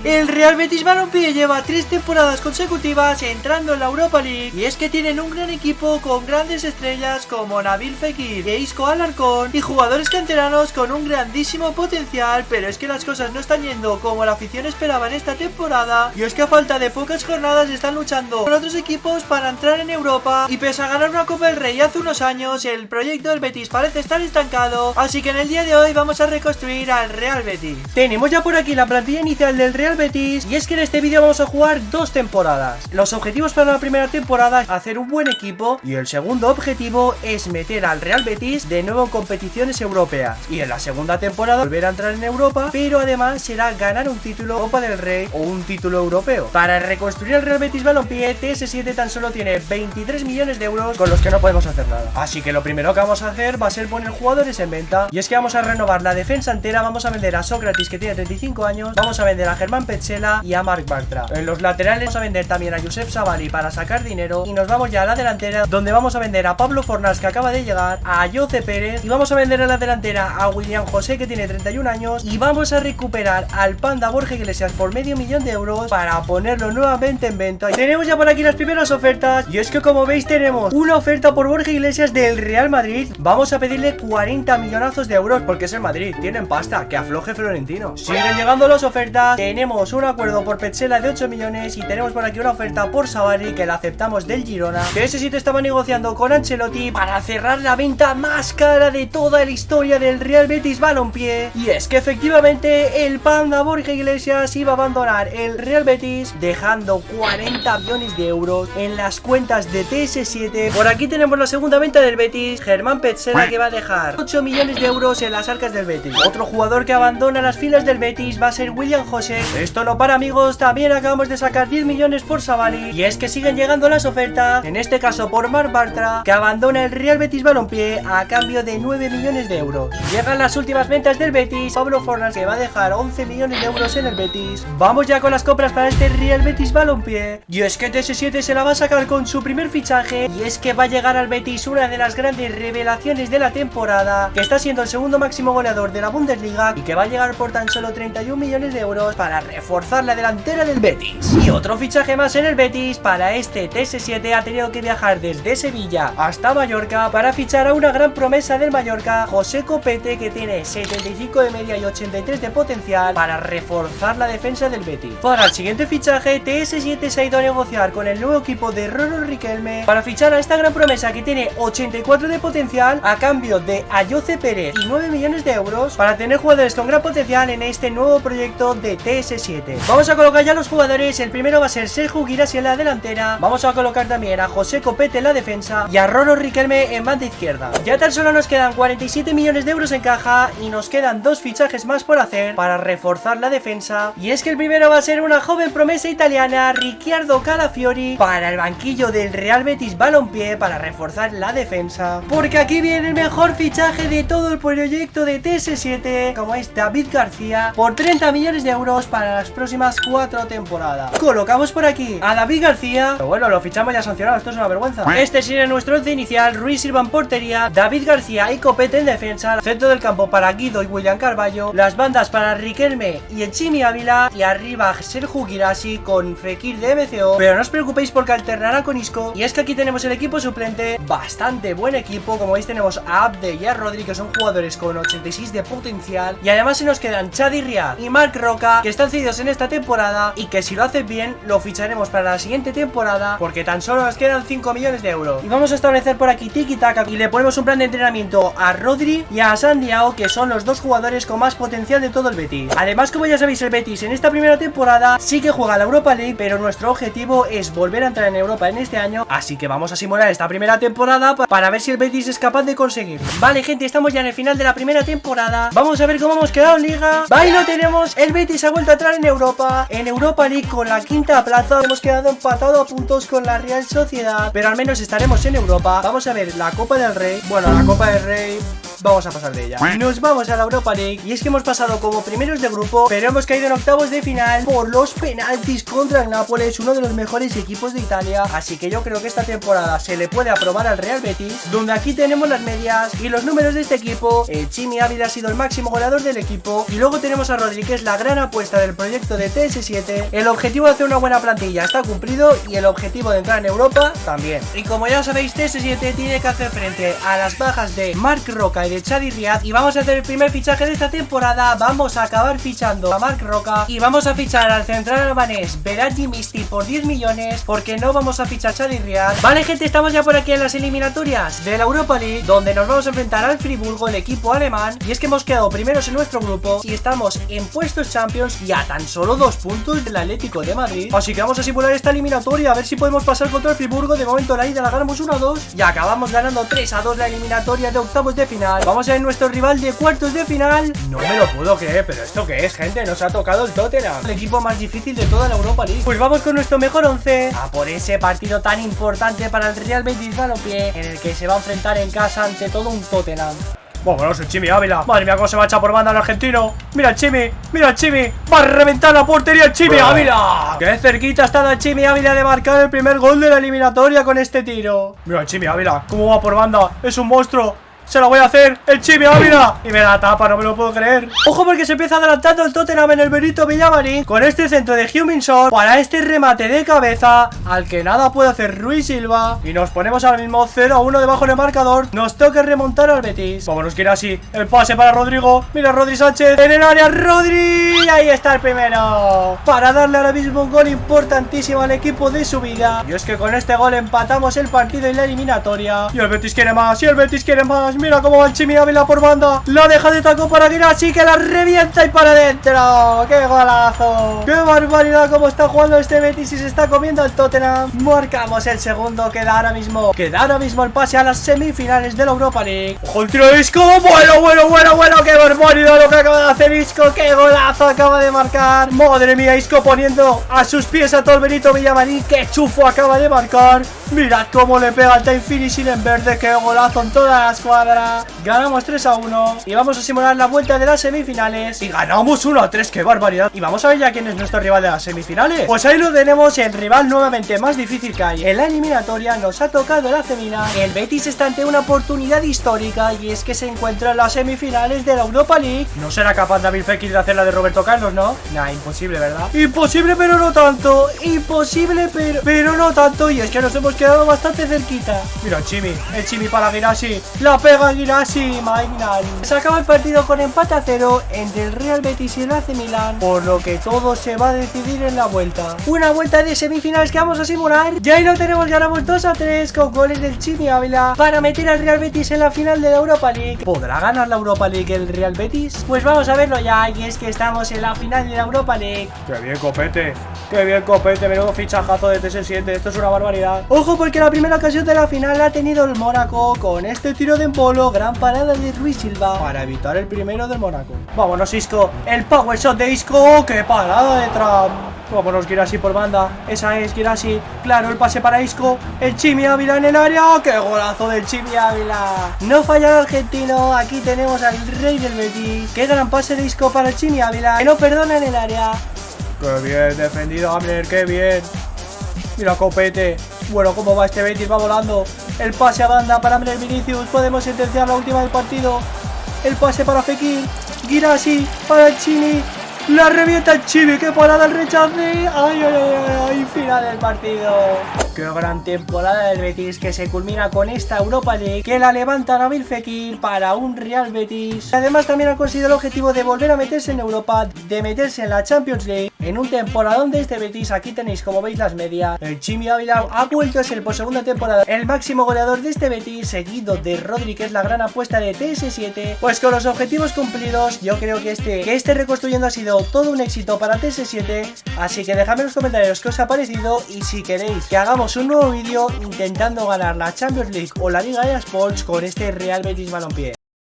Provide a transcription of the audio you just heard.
El Real Betis Balompié lleva 3 temporadas consecutivas entrando en la Europa League y es que tienen un gran equipo con grandes estrellas como Nabil Fekir e Isco Alarcón y jugadores canteranos con un grandísimo potencial, pero es que las cosas no están yendo como la afición esperaba en esta temporada y es que a falta de pocas jornadas están luchando con otros equipos para entrar en Europa y pese a ganar una Copa del Rey hace unos años, el proyecto del Betis parece estar estancado, así que en el día de hoy vamos a reconstruir al Real Betis. Tenemos ya por aquí la plantilla inicial del Real Betis y es que en este vídeo vamos a jugar 2 temporadas. Los objetivos para la primera temporada es hacer un buen equipo y el segundo objetivo es meter al Real Betis de nuevo en competiciones europeas y en la segunda temporada volver a entrar en Europa, pero además será ganar un título Copa del Rey o un título europeo. Para reconstruir el Real Betis Balompié, TS7 tan solo tiene 23 millones de euros con los que no podemos hacer nada, así que lo primero que vamos a hacer va a ser poner jugadores en venta y es que vamos a renovar la defensa entera. Vamos a vender a Sócrates, que tiene 35 años, vamos a vender a Germán Petzela y a Marc Bartra. En los laterales vamos a vender también a Josep Savali para sacar dinero y nos vamos ya a la delantera, donde vamos a vender a Pablo Fornals, que acaba de llegar, a Jose Pérez, y vamos a vender en la delantera a William José, que tiene 31 años, y vamos a recuperar al Panda Borja Iglesias por medio millón de euros para ponerlo nuevamente en venta. Y tenemos ya por aquí las primeras ofertas y es que, como veis, tenemos una oferta por Borja Iglesias del Real Madrid. Vamos a pedirle 40 millonazos de euros porque es el Madrid, tienen pasta, que afloje Florentino. Siguen llegando las ofertas. Tenemos un acuerdo por Petzela de 8 millones y tenemos por aquí una oferta por Savali que la aceptamos del Girona. TS7 estaba negociando con Ancelotti para cerrar la venta más cara de toda la historia del Real Betis Balompié, y es que efectivamente el Panda Borja Iglesias iba a abandonar el Real Betis dejando 40 millones de euros en las cuentas de TS7. Por aquí tenemos la segunda venta del Betis, Germán Petzela, que va a dejar 8 millones de euros en las arcas del Betis. Otro jugador que abandona las filas del Betis va a ser William José. Esto no para, amigos, también acabamos de sacar 10 millones por Savali y es que siguen llegando las ofertas, en este caso por Marc Bartra, que abandona el Real Betis Balompié a cambio de 9 millones de euros. Llegan las últimas ventas del Betis, Pablo Fornals, que va a dejar 11 millones de euros en el Betis. Vamos ya con las compras para este Real Betis Balompié y es que TS7 se la va a sacar con su primer fichaje y es que va a llegar al Betis una de las grandes revelaciones de la temporada, que está siendo el segundo máximo goleador de la Bundesliga y que va a llegar por tan solo 31 millones de euros para reforzar la delantera del Betis. Y otro fichaje más en el Betis. Para este TS7 ha tenido que viajar desde Sevilla hasta Mallorca para fichar a una gran promesa del Mallorca, José Copete, que tiene 75 de media y 83 de potencial, para reforzar la defensa del Betis. Para el siguiente fichaje, TS7 se ha ido a negociar con el nuevo equipo de Ronald Riquelme para fichar a esta gran promesa que tiene 84 de potencial a cambio de Jose Pérez y 9 millones de euros para tener jugadores con gran potencial en este nuevo proyecto de TS7. Vamos a colocar ya los jugadores. El primero va a ser Sergio Guirassi en la delantera. Vamos a colocar también a José Copete en la defensa y a Ronald Riquelme en banda izquierda. Ya tan solo nos quedan 47 millones de euros en caja y nos quedan 2 fichajes más por hacer para reforzar la defensa, y es que el primero va a ser una joven promesa italiana, Riccardo Calafiori, para el banquillo del Real Betis Balompié para reforzar la defensa, porque aquí viene el mejor fichaje de todo el proyecto de TS7, como es David García, por 30 millones de euros para las próximas 4 temporadas. Colocamos por aquí a David García, pero bueno, lo fichamos ya sancionado, esto es una vergüenza. Este sería nuestro once inicial: Ruiz Silva en portería, David García y Copete en defensa, centro del campo para Guido y William Carballo, las bandas para Riquelme y el Chimi Ávila, y arriba Sergio Guirassi con Fekir de MCO, pero no os preocupéis porque alternará con Isco. Y es que aquí tenemos el equipo suplente, bastante buen equipo. Como veis, tenemos a Abde y a Rodri, que son jugadores con 86 de potencial, y además se nos quedan Chadi Riad y Marc Roca, que están cedidos en esta temporada y que si lo hacen bien lo ficharemos para la siguiente temporada, porque tan solo nos quedan 5 millones de euros. Y vamos a establecer por aquí tiki taka y le ponemos un plan de entrenamiento a Rodri y a Sandiao, que son los dos jugadores con más potencial de todo el Betis. Además, como ya sabéis, el Betis en esta primera temporada sí que juega la Europa League, pero nuestro objetivo es volver a entrar en Europa en este año, así que vamos a simular esta primera temporada para ver si el Betis es capaz de conseguirlo. Vale, gente, estamos ya en el final de la primera temporada. Vamos a ver cómo hemos quedado en Liga. Ahí lo tenemos, el Betis ha vuelto a entrar en Europa League con la quinta plaza. Hemos quedado empatados a puntos con la Real Sociedad, pero al menos estaremos en Europa. Vamos a ver la Copa del Rey. Bueno, la Copa del Rey vamos a pasar de ella. Nos vamos a la Europa League y es que hemos pasado como primeros de grupo, pero hemos caído en octavos de final por los penaltis contra el Nápoles, uno de los mejores equipos de Italia. Así que yo creo que esta temporada se le puede aprobar al Real Betis, donde aquí tenemos las medias y los números de este equipo. Chimi Ávila ha sido el máximo goleador del equipo y luego tenemos a Rodri, que es la gran apuesta del proyecto de TS7. El objetivo de hacer una buena plantilla está cumplido y el objetivo de entrar en Europa también. Y como ya sabéis, TS7 tiene que hacer frente a las bajas de Marc Roca y de Chadi Riad, y vamos a hacer el primer fichaje de esta temporada. Vamos a acabar fichando a Marc Roca y vamos a fichar al central albanés Beradji Misti por 10 millones, porque no vamos a fichar a Chadi Riad. Vale, gente, estamos ya por aquí en las eliminatorias de la Europa League, donde nos vamos a enfrentar al Friburgo, el equipo alemán, y es que hemos quedado primeros en nuestro grupo y estamos en puestos Champions y a tan solo 2 puntos del Atlético de Madrid. Así que vamos a simular esta eliminatoria, a ver si podemos pasar contra el Friburgo. De momento la ida la ganamos 1-2 y acabamos ganando 3-2 la eliminatoria de octavos de final. Vamos a ver nuestro rival de cuartos de final. No me lo puedo creer, pero ¿esto qué es, gente? Nos ha tocado el Tottenham, el equipo más difícil de toda la Europa League. Pues vamos con nuestro mejor 11 a por ese partido tan importante para el Real Betis Balompié, en el que se va a enfrentar en casa ante todo un Tottenham. Vámonos, el Chimi Ávila. Madre mía, cómo se va a echar por banda el argentino. Mira el Chimi, mira el Chimi. Va a reventar la portería el Chimi Ávila. Qué cerquita está el Chimi Ávila de marcar el primer gol de la eliminatoria con este tiro. Mira el Chimi Ávila, cómo va por banda. Es un monstruo. Se la voy a hacer, el Chimi Ávila. Y me la tapa, no me lo puedo creer. Ojo, porque se empieza adelantando el Tottenham en el Benito Villamarín, con este centro de Heung-min-Son para este remate de cabeza, al que nada puede hacer Ruiz Silva. Y nos ponemos ahora mismo 0-1 debajo del marcador. Nos toca remontar al Betis. Vámonos, que era así. El pase para Rodrigo. Mira Rodri Sánchez en el área. Rodri. Ahí está el primero, para darle ahora mismo un gol importantísimo al equipo de su vida. Y es que con este gol empatamos el partido y la eliminatoria. Y el Betis quiere más, y el Betis quiere más. Mira cómo va el Chimi Ávila por banda. La deja de taco para Guirassy, que la revienta y para adentro. ¡Qué golazo! ¡Qué barbaridad cómo está jugando este Betis y se está comiendo el Tottenham! Marcamos el segundo. Queda ahora mismo el pase a las semifinales de la Europa League. ¡Ojo el tiro de Isco! ¡Bueno! ¡Qué barbaridad lo que acaba de hacer Isco! ¡Qué golazo acaba de marcar! ¡Madre mía! Isco poniendo a sus pies a todo el Benito Villamarín. ¡Qué chufo acaba de marcar! Mirad cómo le pega el time finishing en verde. ¡Qué golazo en toda la escuadra! Ganamos 3-1 y vamos a simular la vuelta de las semifinales y ganamos 1-3, ¡qué barbaridad! Y vamos a ver ya quién es nuestro rival de las semifinales. Pues ahí lo tenemos, el rival nuevamente más difícil que hay en la eliminatoria. Nos ha tocado el AC Milan. El Betis está ante una oportunidad histórica y es que se encuentra en las semifinales de la Europa League. No será capaz Nabil Fekir de hacer la de Roberto Carlos, ¿no? Nah, imposible, ¿verdad? Imposible, pero no tanto. Imposible, pero no tanto. Y es que nos hemos quedado bastante cerquita. Mira el Chimi para Guirassy. La pega Guirassy, Magnal. Se acaba el partido con empate a 0 entre el Real Betis y el AC Milan, por lo que todo se va a decidir en la vuelta. Una vuelta de semifinales que vamos a simular. Ya ahí lo tenemos, ganamos 2-3 con goles del Chimi Ávila para meter al Real Betis en la final de la Europa League. ¿Podrá ganar la Europa League el Real Betis? Pues vamos a verlo ya, y es que estamos en la final de la Europa League. ¡Qué bien, Copete! Menudo fichajazo de TS7, esto es una barbaridad. Ojo, porque la primera ocasión de la final la ha tenido el Mónaco con este tiro de Embolo, gran parada de Ruiz Silva para evitar el primero del Mónaco. Vámonos, Isco, el power shot de Isco. ¡Qué parada de Trump! Vámonos, Guirassy por banda. Esa es Guirassy. Claro, el pase para Isco. El Chimi Ávila en el área. ¡Qué golazo del Chimi Ávila! No falla el argentino. Aquí tenemos al rey del Betis. Qué gran pase de Isco para el Chimi Ávila, que no perdona en el área. ¡Qué bien defendido, Abner! ¡Qué bien! Mira Copete. Bueno, cómo va este Betis, va volando. El pase a banda para Abner Vinicius. Podemos sentenciar la última del partido. El pase para Fekir. Guirassy para el Chimi. La revienta el Chimi. ¡Qué parada el rechace! ¡Ay! Final del partido. ¡Qué gran temporada del Betis, que se culmina con esta Europa League, que la levanta Nabil Fekir para un Real Betis! Además, también ha conseguido el objetivo de volver a meterse en Europa, de meterse en la Champions League, en un temporadón de este Betis. Aquí tenéis, como veis, las medias. El Chimi Ávila ha vuelto a ser por segunda temporada el máximo goleador de este Betis, seguido de Rodri, que es la gran apuesta de TS7. Pues con los objetivos cumplidos, yo creo que este reconstruyendo ha sido todo un éxito para TS7. Así que dejadme en los comentarios qué os ha parecido y si queréis que hagamos un nuevo vídeo intentando ganar la Champions League o la Liga de Sports con este Real Betis Balompié.